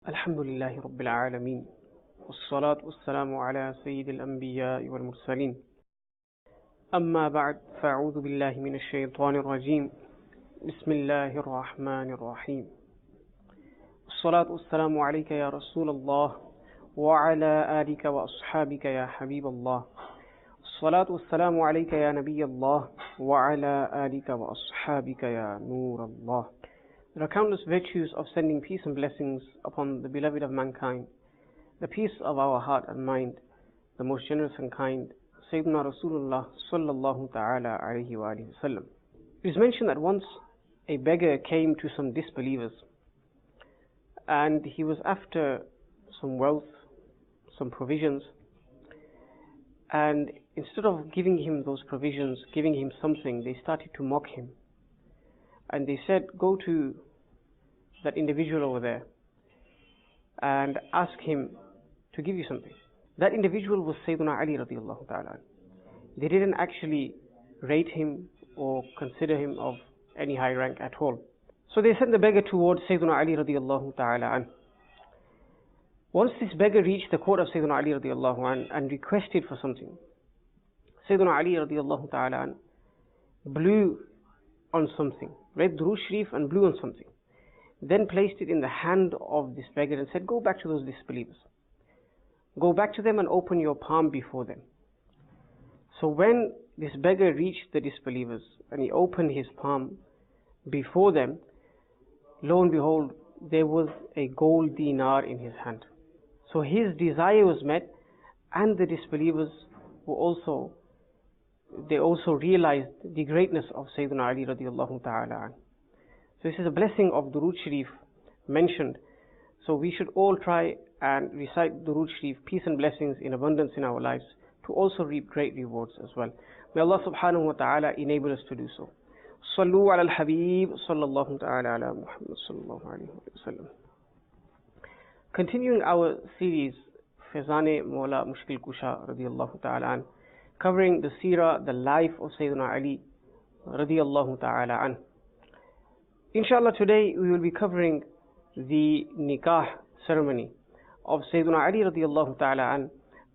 الحمد لله رب العالمين والصلاة والسلام على سيد الأنبياء والمرسلين أما بعد فأعوذ بالله من الشيطان الرجيم بسم الله الرحمن الرحيم الصلاة والسلام عليك يا رسول الله وعلى آلك وأصحابك يا حبيب الله الصلاة والسلام عليك يا نبي الله وعلى آلك وأصحابك يا نور الله. There are countless virtues of sending peace and blessings upon the beloved of mankind, the peace of our heart and mind, the most generous and kind, Sayyidina Rasulullah sallallahu ta'ala alayhi wa sallam. It is mentioned that once a beggar came to some disbelievers and he was after some wealth, some provisions, and instead of giving him those provisions, giving him something, they started to mock him. And they said, go to that individual over there and ask him to give you something. That individual was Sayyidina Ali radiallahu ta'ala. They didn't actually rate him or consider him of any high rank at all. So they sent the beggar towards Sayyidina Ali radiallahu ta'ala. Once this beggar reached the court of Sayyidina Ali radiallahu and requested for something, Sayyidina Ali radiallahu ta'ala blew on something, read Durood Sharif and blew on something, then placed it in the hand of this beggar and said, go back to those disbelievers, go back to them and open your palm before them. So when this beggar reached the disbelievers and he opened his palm before them, lo and behold, there was a gold dinar in his hand. So his desire was met, and the disbelievers were also realized the greatness of Sayyidina Ali radiallahu ta'ala. So this is a blessing of Durood Sharif mentioned. So we should all try and recite Durood Sharif, peace and blessings in abundance in our lives, to also reap great rewards as well. May Allah subhanahu wa ta'ala enable us to do so. Sallu ala al-Habib sallallahu ta'ala ala Muhammad sallallahu alayhi wa sallam. Continuing our series, Fezane Mawla Mushkil Kusha radiallahu ta'ala an, covering the seerah, the life of Sayyidina Ali radiallahu ta'ala an. Inshallah, today we will be covering the nikah ceremony of Sayyidina Ali radiallahu ta'ala an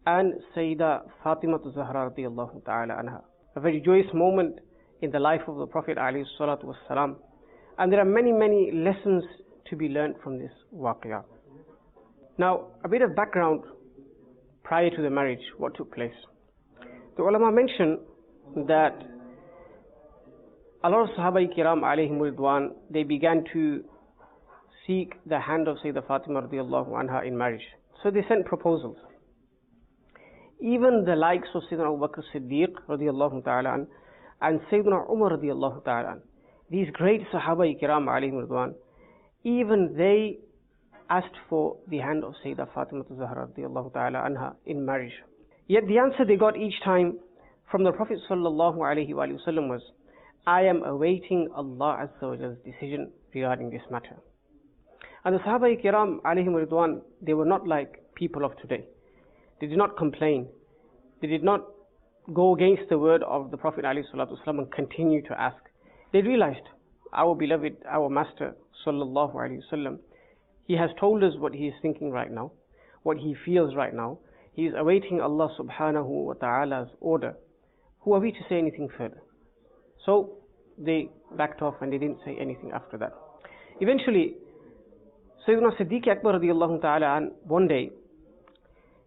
and Sayyidah Fatima Zahra radiallahu ta'ala anha. A very joyous moment in the life of the Prophet alayhi salatu wassalam. And there are many, many lessons to be learned from this waqiyah. Now, a bit of background prior to the marriage, what took place. The ulama mention that a lot of Sahaba Kiram alayhim ridwan, they began to seek the hand of Sayyidah Fatima radiallahu anha in marriage. So they sent proposals. Even the likes of Sayyidina Abu Bakr Siddiq radiallahu ta'ala an, and Sayyidina Umar radiallahu ta'ala an, these great Sahaba Kiram alayhim ridwan, even they asked for the hand of Sayyidah Fatima Zahra radiallahu ta'ala anha in marriage. Yet the answer they got each time from the Prophet sallallahu alayhi wa sallam was, I am awaiting Allah Azza wa Jalla's decision regarding this matter. And the Sahaba Kiram alayhim ridwan, they were not like people of today. They did not complain. They did not go against the word of the Prophet alayhi salatu wasallam and continue to ask. They realized, our beloved, our master sallallahu alayhi wa sallam, he has told us what he is thinking right now, what he feels right now. He is awaiting Allah subhanahu wa ta'ala's order. Who are we to say anything further? So they backed off and they didn't say anything after that. Eventually, Sayyidina Siddiq Akbar radiallahu ta'ala an, one day,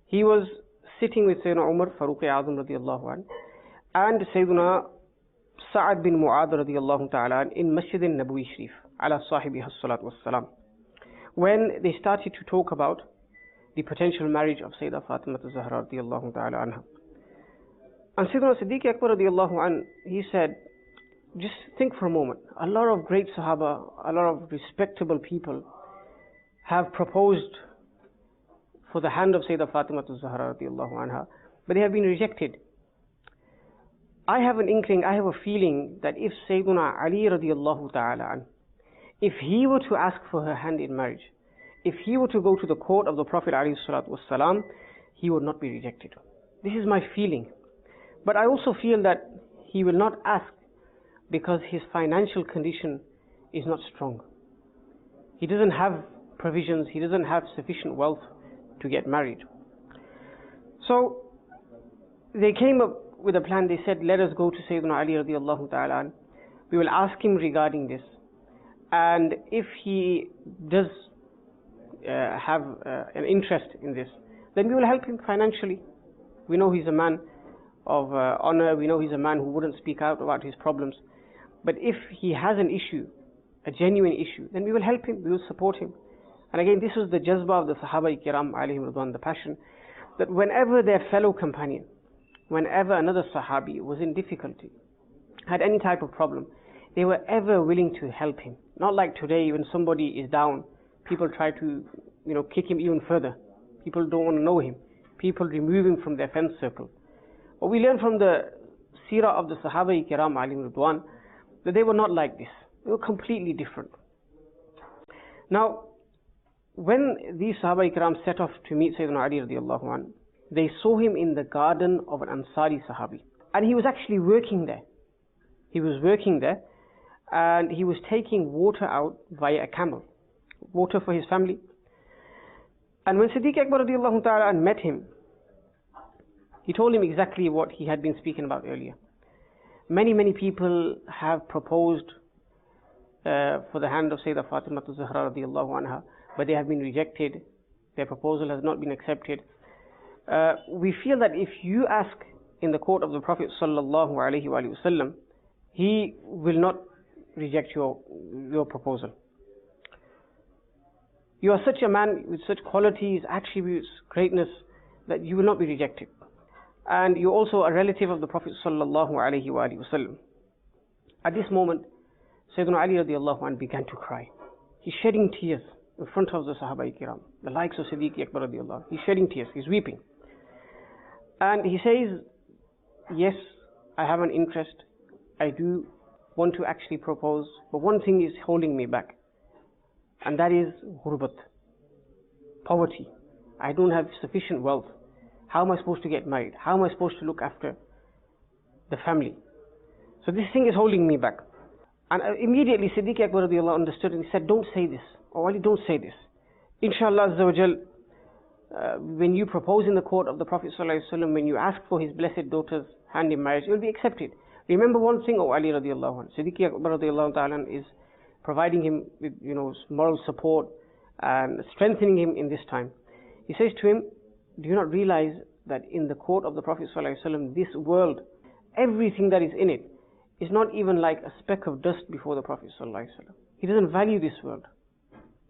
he was sitting with Sayyidina Umar Farooq Azam radiallahu an, and Sayyidina Sa'ad bin Mu'adh radiallahu ta'ala an in Masjid al-Nabawi Sharif, ala sahibi as-salatu was-salam, when they started to talk about the potential marriage of Sayyidah Fatima Zahra radiallahu ta'ala anha. And Sayyidina Siddiq Akbar radiallahu an, he said, just think for a moment. A lot of great Sahaba, a lot of respectable people have proposed for the hand of Sayyidah Fatima Zahra radiallahu anha, but they have been rejected. I have an inkling, I have a feeling that if Sayyidina Ali radiallahu ta'ala an, if he were to ask for her hand in marriage, if he were to go to the court of the Prophet alayhi salatu wassalam, he would not be rejected. This is my feeling. But I also feel that he will not ask because his financial condition is not strong. He doesn't have provisions, he doesn't have sufficient wealth to get married. So they came up with a plan. They said, let us go to Sayyidina Ali radiallahu ta'ala an. We will ask him regarding this, and if he does have an interest in this, then we will help him financially. We know he's a man of honor, we know he's a man who wouldn't speak out about his problems. But if he has an issue, a genuine issue, then we will help him, we will support him. And again, this was the jazba of the Sahaba-i-Kiram alayhim ridwan, the passion, that whenever their fellow companion, whenever another Sahabi was in difficulty, had any type of problem, they were ever willing to help him. Not like today, when somebody is down, people try to, kick him even further. People don't want to know him. People remove him from their friend circle. But we learn from the seerah of the Sahaba-i-Kiram alayhim ridwan that they were not like this. They were completely different. Now, when these Sahaba-i-Kiram set off to meet Sayyidina Ali radiallahu anhu, they saw him in the garden of an Ansari Sahabi. And he was actually working there. He was working there, and he was taking water out via a camel. Water for his family. And when Siddiq Akbar radiallahu ta'ala met him, he told him exactly what he had been speaking about earlier. Many, many people have proposed for the hand of Sayyidah Fatima Zahra radiallahu anha, but they have been rejected. Their proposal has not been accepted. We feel that if you ask in the court of the Prophet sallallahu alaihi wasallam, he will not reject your proposal. You are such a man with such qualities, attributes, greatness, that you will not be rejected. And you're also a relative of the Prophet sallallahu alaihi wasallam. At this moment, Sayyidina Ali radiallahu anhu began to cry. He's shedding tears in front of the Sahaba-i-Kiram, the likes of Siddiq Akbar radiallahu anhu. He's shedding tears, he's weeping. And he says, yes, I have an interest. I do want to actually propose, but one thing is holding me back, and that is ghurbat, poverty. I don't have sufficient wealth. How am I supposed to get married? How am I supposed to look after the family? So this thing is holding me back. And immediately Siddiq Akbar radiallahu anhu understood, and he said, don't say this. Oh Ali, don't say this. Inshallah Azza wa Jal, when you propose in the court of the Prophet sallallahu alaihi wasallam, when you ask for his blessed daughter's hand in marriage, it will be accepted. Remember one thing, O Ali radiallahu anhu, Siddiq Akbar radiallahu ta'ala is providing him with moral support and strengthening him in this time. He says to him, do you not realize that in the court of the Prophet sallallahu alaihi wasallam, this world, everything that is in it, is not even like a speck of dust before the Prophet sallallahu alaihi wasallam. He doesn't value this world.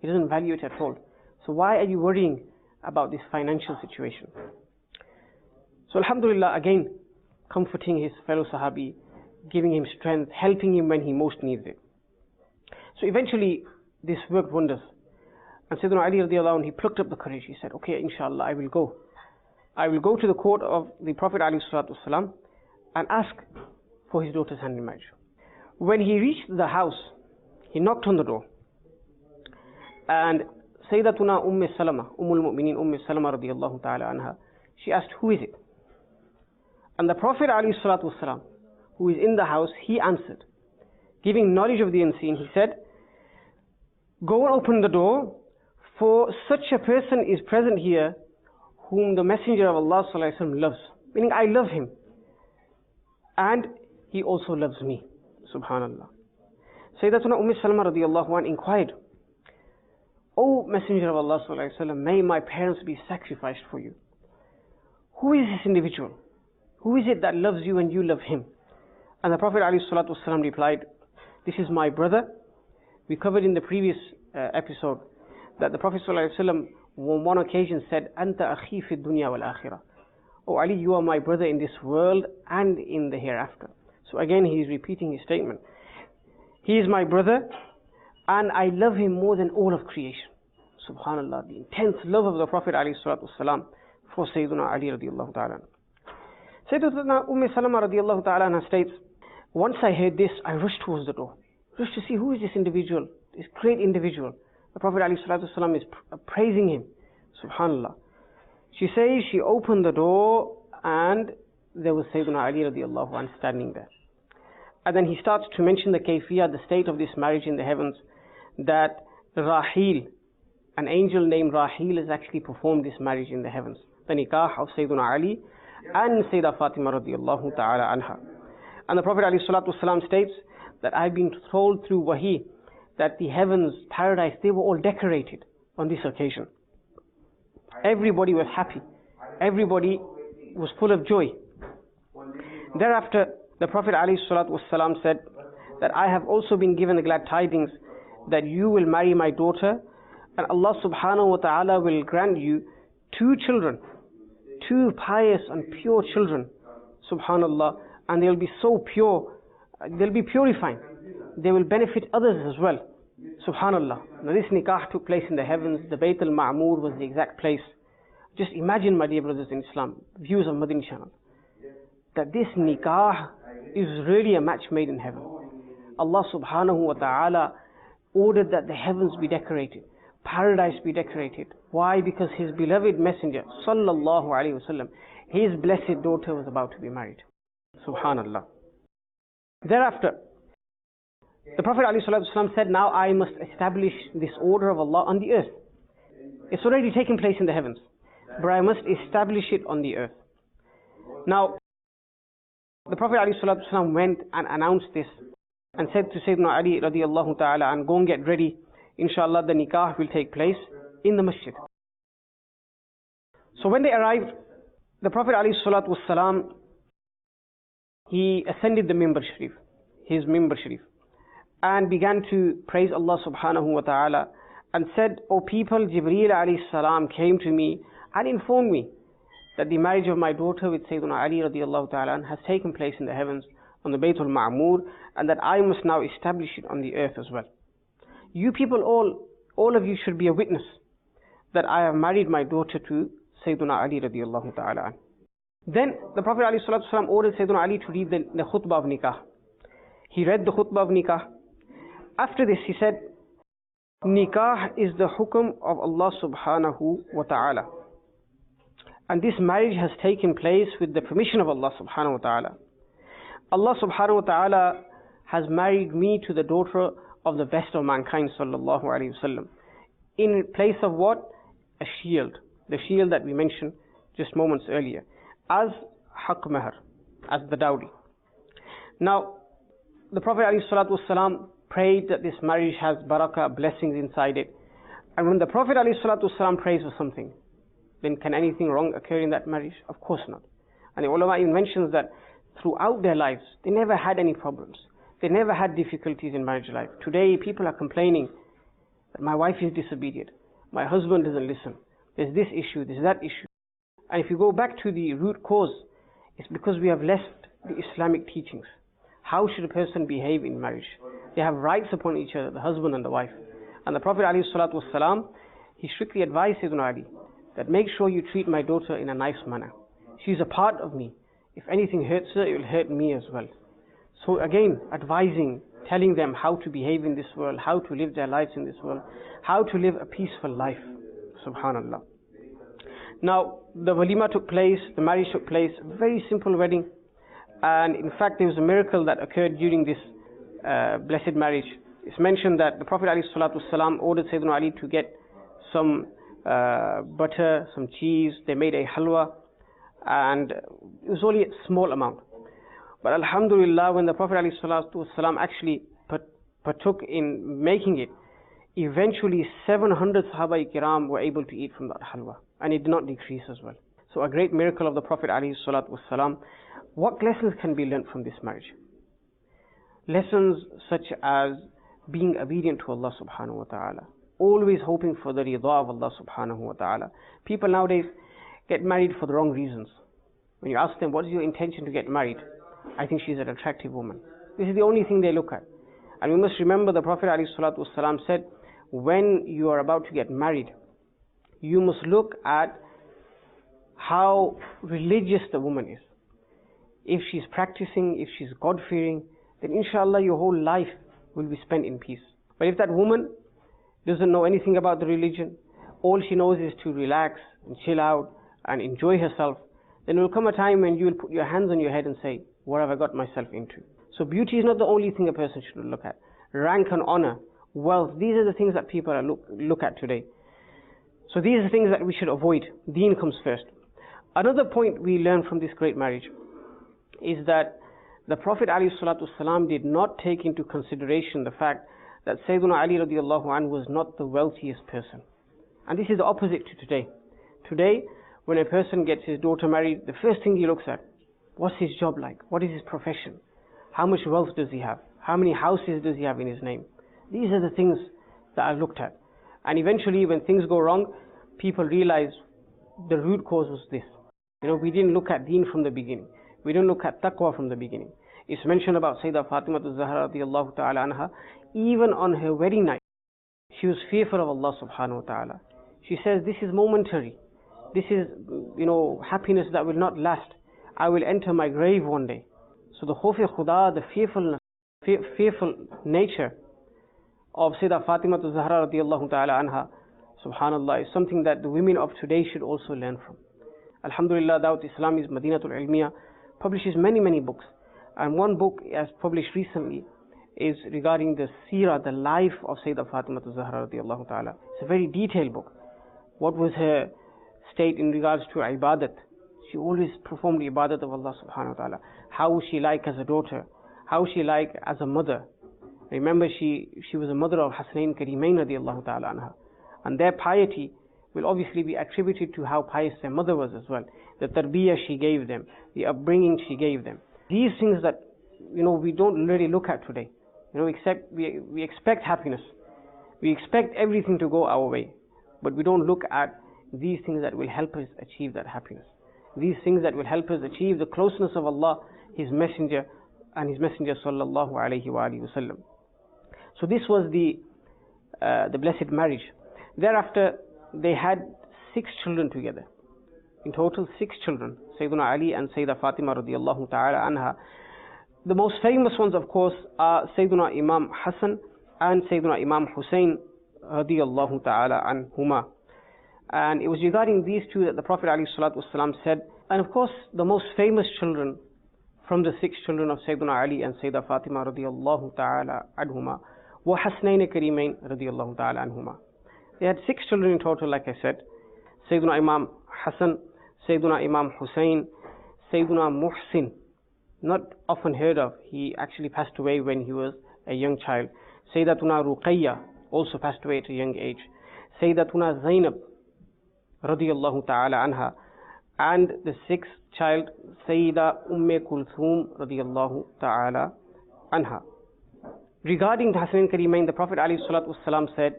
He doesn't value it at all. So why are you worrying about this financial situation? So alhamdulillah, again, comforting his fellow Sahabi, giving him strength, helping him when he most needs it. So eventually, this worked wonders. And Sayyidina Ali radiallahu anhu, he plucked up the courage. He said, okay, inshallah, I will go. I will go to the court of the Prophet alayhi salatu wasalam and ask for his daughter's hand in marriage. When he reached the house, he knocked on the door. And Sayyidatuna Salama, Mu'mineen Salama radiallahu ta'ala anha, she asked, who is it? And the Prophet alayhi salatu wasalam, who is in the house, he answered, giving knowledge of the unseen. He said, go and open the door, for such a person is present here whom the Messenger of Allah sallallahu alaihi wasallam loves. Meaning, I love him, and he also loves me. Subhanallah. Sayyidatuna Salama radiallahu anha inquired, O Messenger of Allah sallallahu alaihi wasallam, may my parents be sacrificed for you. Who is this individual? Who is it that loves you and you love him? And the Prophet ﷺ replied, this is my brother. We covered in the previous episode that the Prophet ﷺ on one occasion said, Anta akhi fi dunya wal akhirah. Oh Ali, you are my brother in this world and in the hereafter. So again he is repeating his statement. He is my brother and I love him more than all of creation. Subhanallah, the intense love of the Prophet ﷺ for Sayyidina Ali radiallahu ta'ala. Sayyidatuna Salama radiallahu ta'ala states, once I heard this, I rushed towards the door, rushed to see who is this individual, this great individual. The Prophet ﷺ is praising him. Subhanallah. She says she opened the door and there was Sayyidina Ali radiallahu anhu standing there. And then he starts to mention the kayfiyah, the state of this marriage in the heavens, that Rahil an angel named Rahil has actually performed this marriage in the heavens. The nikah of Sayyidina Ali and Sayyidah Fatima radiallahu ta'ala anha. And the Prophet ﷺ states that I've been told through wahi that the heavens, paradise, they were all decorated on this occasion. Everybody was happy. Everybody was full of joy. Thereafter, the Prophet ﷺ said that I have also been given the glad tidings that you will marry my daughter, and Allah subhanahu wa ta'ala will grant you 2 children, 2 pious and pure children, subhanallah, and they'll be so pure, they'll be purifying, they will benefit others as well, subhanallah. Now this nikah took place in the heavens. The Bayt al-Ma'mur was the exact place. Just imagine, my dear brothers in Islam, viewers of Madani channel, that this nikah is really a match made in heaven. Allah subhanahu wa ta'ala ordered that the heavens be decorated, paradise be decorated. Why? Because his beloved messenger sallallahu alaihi wasallam, his blessed daughter was about to be married. Subhanallah. Thereafter, the Prophet ﷺ said, now I must establish this order of Allah on the earth. It's already taken place in the heavens, but I must establish it on the earth. Now, the Prophet ﷺ went and announced this and said to Sayyidina Ali radiallahu ta'ala, and go and get ready. Inshallah, the nikah will take place in the masjid. So when they arrived, the Prophet ﷺ, he ascended the Mimbar Sharif, his Mimbar Sharif, and began to praise Allah subhanahu wa ta'ala and said, O people, Jibreel alayhi salam came to me and informed me that the marriage of my daughter with Sayyidina Ali radiallahu ta'ala has taken place in the heavens on the Bayt al-Ma'mur, and that I must now establish it on the earth as well. You people, all of you should be a witness that I have married my daughter to Sayyidina Ali radiallahu ta'ala. Then the Prophet ﷺ ordered Sayyidina Ali to read the khutbah of nikah. He read the khutbah of nikah. After this he said, nikah is the hukum of Allah subhanahu wa ta'ala, and this marriage has taken place with the permission of Allah subhanahu wa ta'ala. Allah subhanahu wa ta'ala has married me to the daughter of the best of mankind sallallahu alayhi wasallam, in place of what? A shield, the shield that we mentioned just moments earlier, as haqq mahar, as the dowry. Now the Prophet ﷺ prayed that this marriage has barakah, blessings inside it. And when the Prophet ﷺ prays for something, then can anything wrong occur in that marriage? Of course not. And the ulama even mentions that throughout their lives, they never had any problems. They never had difficulties in marriage life. Today, people are complaining that my wife is disobedient, my husband doesn't listen, there's this issue, there's that issue. And if you go back to the root cause, it's because we have left the Islamic teachings. How should a person behave in marriage? They have rights upon each other, the husband and the wife. And the Prophet ﷺ, he strictly advised Sayyidina Ali that make sure you treat my daughter in a nice manner. She's a part of me. If anything hurts her, it will hurt me as well. So again, advising, telling them how to behave in this world, how to live their lives in this world, how to live a peaceful life. Subhanallah. Now, the walima took place, the marriage took place, a very simple wedding. And in fact, there was a miracle that occurred during this blessed marriage. It's mentioned that the Prophet ﷺ ordered Sayyidina Ali to get some butter, some cheese. They made a halwa, and it was only a small amount. But alhamdulillah, when the Prophet ﷺ actually partook in making it, eventually 700 Sahaba Kiram were able to eat from that halwa, and it did not decrease as well. So a great miracle of the Prophet ﷺ. What lessons can be learnt from this marriage? Lessons such as being obedient to Allah subhanahu wa ta'ala, always hoping for the rida of Allah subhanahu wa ta'ala. People nowadays get married for the wrong reasons. When you ask them, what is your intention to get married? I think she's an attractive woman. This is the only thing they look at. And we must remember the Prophet ﷺ said, when you are about to get married, you must look at how religious the woman is. If she's practicing, if she's God-fearing, then inshallah your whole life will be spent in peace. But if that woman doesn't know anything about the religion, all she knows is to relax and chill out and enjoy herself, then there will come a time when you will put your hands on your head and say, what have I got myself into? So beauty is not the only thing a person should look at. Rank and honor, wealth, these are the things that people are look at today. So these are things that we should avoid. Deen comes first. Another point we learn from this great marriage is that the Prophet ﷺ did not take into consideration the fact that Sayyidina Ali radiallahu anhu was not the wealthiest person. And this is the opposite to today. Today, when a person gets his daughter married, the first thing he looks at, what's his job like? What is his profession? How much wealth does he have? How many houses does he have in his name? These are the things that are looked at. And eventually, when things go wrong, people realize the root cause was this. We didn't look at deen from the beginning. We didn't look at taqwa from the beginning. It's mentioned about Sayyidah Fatima az-Zahra radiallahu ta'ala anha, even on her wedding night, she was fearful of Allah subhanahu wa ta'ala. She says, this is momentary. This is, happiness that will not last. I will enter my grave one day. So the khawf-e-khuda, the fearful nature of Sayyidah Fatima az-Zahra radiallahu ta'ala anha, subhanallah, is something that the women of today should also learn from. Alhamdulillah, Dawat Islam is Madinatul Ilmiya, publishes many books. And one book as published recently is regarding the seerah, the life of Sayyidah Fatima az-Zahra radiallahu ta'ala. It's a very detailed book. What was her state in regards to ibadat? She always performed the ibadat of Allah subhanahu wa ta'ala. How was she like as a daughter? How was she like as a mother? Remember, she was a mother of Hasnain Karimain radiallahu ta'ala anha. And their piety will obviously be attributed to how pious their mother was as well. The tarbiyah she gave them, the upbringing she gave them. These things that, we don't really look at today. Except we expect happiness. We expect everything to go our way. But we don't look at these things that will help us achieve that happiness. These things that will help us achieve the closeness of Allah, His Messenger, and His Messenger sallallahu alayhi wa alihi wasallam. So this was the blessed marriage. Thereafter, they had 6 children together. In total, 6 children. Sayyidina Ali and Sayyidah Fatima radiallahu ta'ala anha. The most famous ones, of course, are Sayyidina Imam Hassan and Sayyidina Imam Hussein radiallahu ta'ala anhuma. And it was regarding these two that the Prophet ﷺ said, and of course, the most famous children from the 6 children of Sayyidina Ali and Sayyidah Fatima radiallahu ta'ala anhuma were Hasnain Karimain radiallahu ta'ala anhuma. They had 6 children in total, like I said. Sayyidina Imam Hassan, Sayyidina Imam Hussein, Sayyidina Muhsin, not often heard of. He actually passed away when he was a young child. Sayyidatuna Ruqayya also passed away at a young age. Sayyidatuna Zainab radiyallahu ta'ala anha. And the 6th child, Sayyida Kulthum radiyallahu ta'ala anha. Regarding the Hasnain Karimain, the Prophet ﷺ said,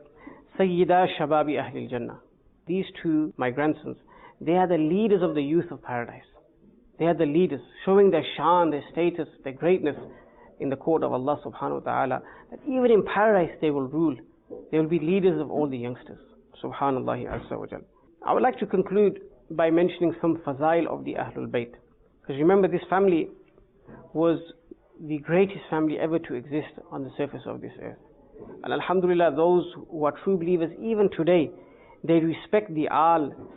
Sayyida Shababi Ahlil Jannah. These 2, my grandsons, they are the leaders of the youth of paradise. They are the leaders, showing their shan, their status, their greatness in the court of Allah subhanahu wa ta'ala, that even in paradise they will rule. They will be leaders of all the youngsters. Subhanallah azza wa jal. I would like to conclude by mentioning some fazail of the Ahlul Bayt. Because remember, this family was the greatest family ever to exist on the surface of this earth. And alhamdulillah, those who are true believers, even today, they respect the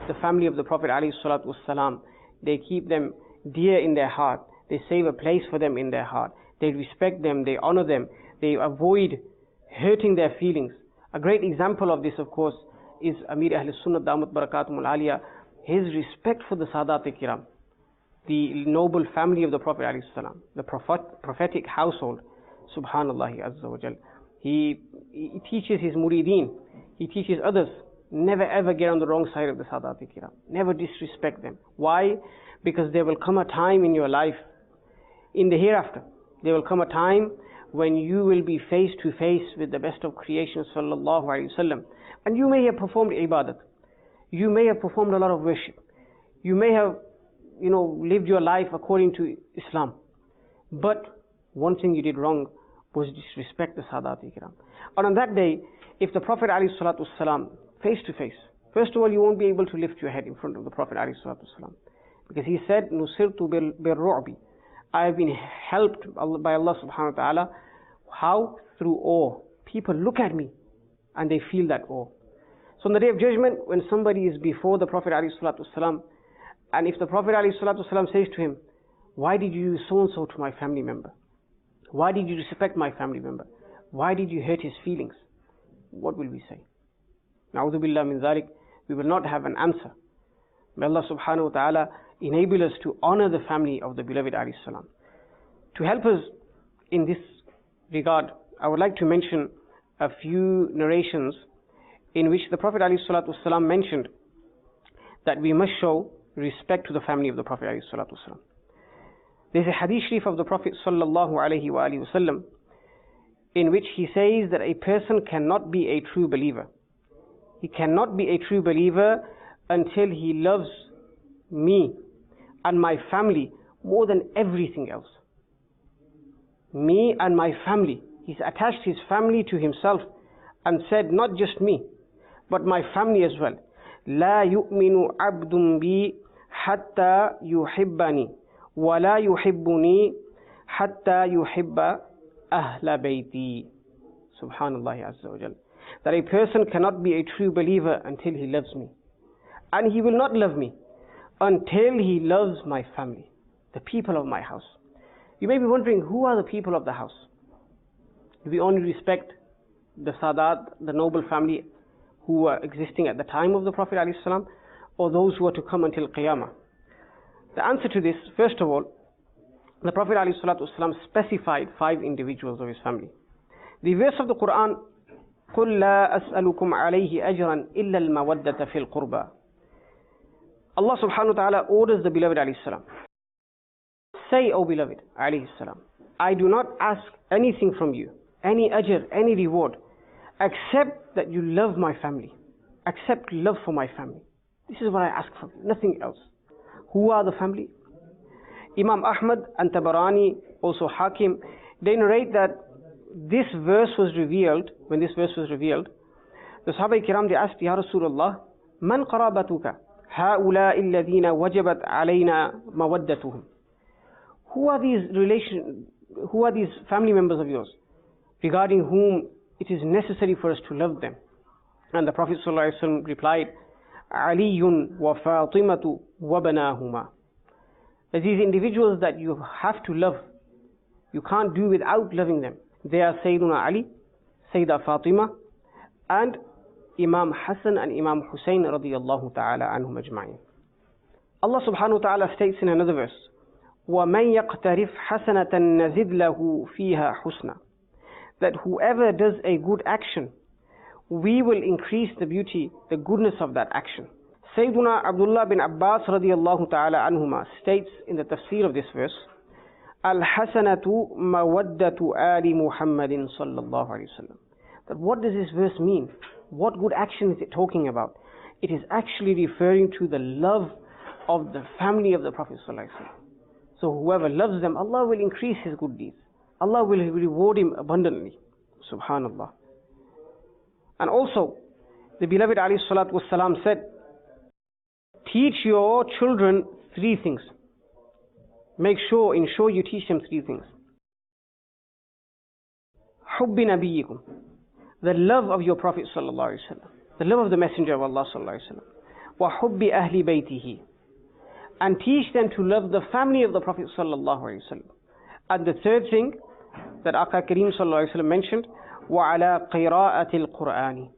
the family of the Prophet ﷺ. They keep them dear in their heart. They save a place for them in their heart. They respect them, they honor them, they avoid hurting their feelings. A great example of this, of course, is Amir Ahl Sunnah Damat Barakatum Al-Aliyah. His respect for the Sadat-e-Kiram, the noble family of the Prophet ﷺ, the prophetic household. Subhanallah azza wa jal. He teaches his murideen, he teaches others, never ever get on the wrong side of the Sadat-e-Kiram. Never disrespect them. Why? Because there will come a time in your life, in the hereafter, there will come a time when you will be face to face with the best of creation sallallahu alaihi wasallam, and you may have performed ibadat, you may have performed a lot of worship, you may have lived your life according to Islam, but one thing you did wrong was disrespect the Sadat-e-Kiram. And on that day, if the Prophet ﷺ face to face, first of all, you won't be able to lift your head in front of the Prophet ﷺ, because he said, "Nusirtu bil-ru'bi." I have been helped by Allah subhanahu wa ta'ala. How? Through awe. People look at me and they feel that awe. So on the day of judgment, when somebody is before the Prophet ﷺ, and if the Prophet ﷺ says to him, "Why did you do so-and-so to my family member? Why did you disrespect my family member? Why did you hurt his feelings?" What will we say? Na'udhu billah min dhalik. we will not have an answer. May Allah subhanahu wa ta'ala enable us to honor the family of the beloved alayhi salam. To help us in this regard, I would like to mention a few narrations in which the Prophet alayhi salatu wasalam mentioned that we must show respect to the family of the Prophet alayhi salatu wasalam. There's a hadith sharif of the Prophet sallallahu alayhi wa alihi wasallam in which he says that a person cannot be a true believer. He cannot be a true believer until he loves me and my family more than everything else. Me and my family. He's attached his family to himself and said, not just me, but my family as well. لا يؤمن عبد بي حتى يحبني ولا يحبني حتى يحب أهل بيتي. Subhanallah Azza wa Jal. That a person cannot be a true believer until he loves me. And he will not love me until he loves my family, the people of my house. You may be wondering, who are the people of the house? Do we only respect the Sadat, the noble family who were existing at the time of the Prophet ﷺ, or those who are to come until Qiyamah? The answer to this, first of all, the Prophet ﷺ specified 5 individuals of his family. The verse of the Quran, قُلْ لَا أَسْأَلُكُمْ عَلَيْهِ أَجْرًا إِلَّا الْمَوَدَّةَ فِي الْقُرْبَى. Allah subhanahu wa ta'ala orders the beloved ﷺ, say, O beloved ﷺ, I do not ask anything from you, any ajr, any reward, except that you love my family. Accept love for my family. This is what I ask from you, nothing else. Who are the family? Imam Ahmad and Tabarani, also Hakim, they narrate that this verse was revealed, when this verse was revealed, the Sahaba Kiram, they asked, Ya Rasulullah, Man qarabatuka, ha'ula'i alladhina wajabat alayna mawaddatuhum. Who are these family members of yours, regarding whom it is necessary for us to love them? And the Prophet ﷺ replied, Aliyun wa Fatimatu wa banahuma. That these individuals that you have to love, you can't do without loving them. They are Sayyiduna Ali, Sayyidah Fatima, and Imam Hassan and Imam Hussein radiyallahu ta'ala anhum ajma'in. Allah subhanahu wa ta'ala states in another verse, وَمَنْ يَقْتَرِفْ حَسَنَةً نَزِدْ لَهُ فِيهَا حُسْنًا. That whoever does a good action, we will increase the beauty, the goodness of that action. Sayyiduna Abdullah bin Abbas radiyallahu ta'ala anhuma states in the tafsir of this verse, Al-Hasanatu mawaddatu ali Muhammadin sallallahu alayhi wa sallam. That what does this verse mean? What good action is it talking about? It is actually referring to the love of the family of the Prophet sallallahu alayhi wa sallam. So whoever loves them, Allah will increase his good deeds. Allah will reward him abundantly. Subhanallah. And also, the beloved alayhi salatu wasalam said, teach your children 3 things. Ensure you teach them 3 things. Hubbi nabiyikum, the love of your Prophet sallallahu alaihi wasallam, the love of the Messenger of Allah sallallahu alaihi wasallam. Wa hubbi ahli baytihi, and teach them to love the family of the Prophet sallallahu alaihi wasallam. And the 3rd thing that Aqā Kareem sallallahu alaihi wasallam mentioned, wa ala qira'ati al-Qur'ani,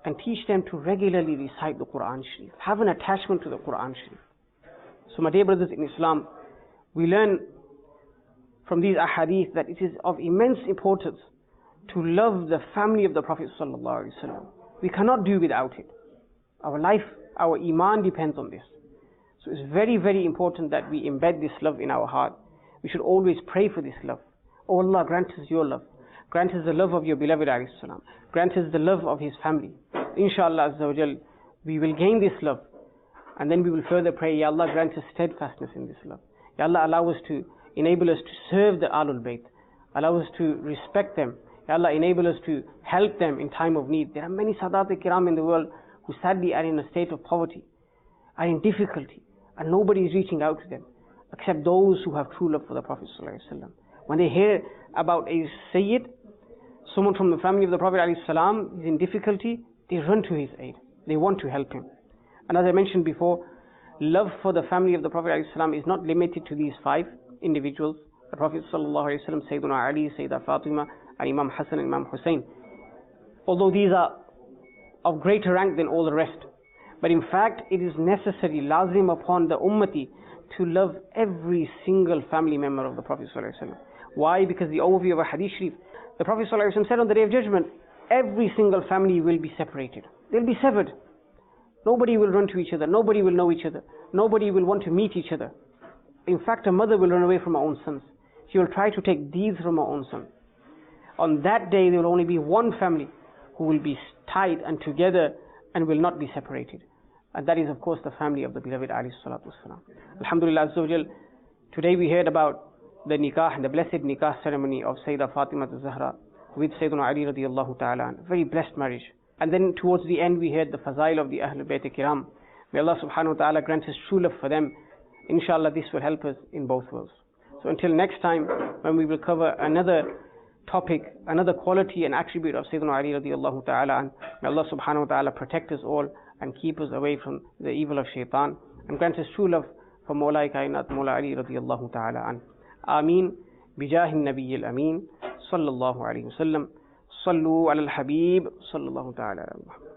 and teach them to regularly recite the Quran Sharif, have an attachment to the Quran Sharif. So my dear brothers in Islam, we learn from these ahadith that it is of immense importance to love the family of the Prophet sallallahu alaihi wasallam. We cannot do without it. Our life, our iman depends on this. So it's very, very important that we embed this love in our heart. We should always pray for this love. Oh Allah, grant us your love. Grant us the love of your beloved alayhi salam. Grant us the love of his family. Inshallah Azza wa Jal, we will gain this love. And then we will further pray, Ya Allah, grant us steadfastness in this love. Ya Allah, allow us to enable us to serve the Ahlul Bayt. Allow us to respect them. Ya Allah, enable us to help them in time of need. There are many Sadat-e-Kiram in the world who sadly are in a state of poverty, are in difficulty, and nobody is reaching out to them except those who have true love for the Prophet ﷺ. When they hear about a Sayyid, someone from the family of the Prophet ﷺ is in difficulty, they run to his aid. They want to help him. And as I mentioned before, love for the family of the Prophet ﷺ is not limited to these 5 individuals. The Prophet ﷺ, Sayyiduna Ali, Sayyidah Fatima, and Imam Hassan and Imam Hussein. Although these are of greater rank than all the rest, But in fact, it is necessary, lazim upon the ummati, to love every single family member of the Prophet ﷺ. Why? Because the overview of a hadith sharif, the Prophet ﷺ said on the Day of Judgment, every single family will be separated. They'll be severed. Nobody will run to each other. Nobody will know each other. Nobody will want to meet each other. In fact, a mother will run away from her own sons. She will try to take deeds from her own son. On that day, there will only be one family who will be tied and together and will not be separated. And that is, of course, the family of the beloved alayhi salatu wasalam. Alhamdulillah Azza wa Jal, today we heard about the nikah, the blessed nikah ceremony of Sayyidah Fatima al-Zahra with Sayyidina Ali radiallahu ta'ala, very blessed marriage. And then towards the end we heard the fazail of the Ahlul Bayt Kiram. May Allah subhanahu wa ta'ala grant His true love for them. Inshallah, this will help us in both worlds. So until next time, when we will cover another topic, another quality and attribute of Sayyidina Ali radiallahu ta'ala, may Allah subhanahu wa ta'ala protect us all and keep us away from the evil of shaitan, and grant us true love for Mawla Kainat, Mawla Ali radiallahu ta'ala an. Ameen. Bijahi Nabiyyil Ameen. Sallallahu alayhi wa sallam. Sallu ala al-Habib. Sallallahu ta'ala ala Muhammad.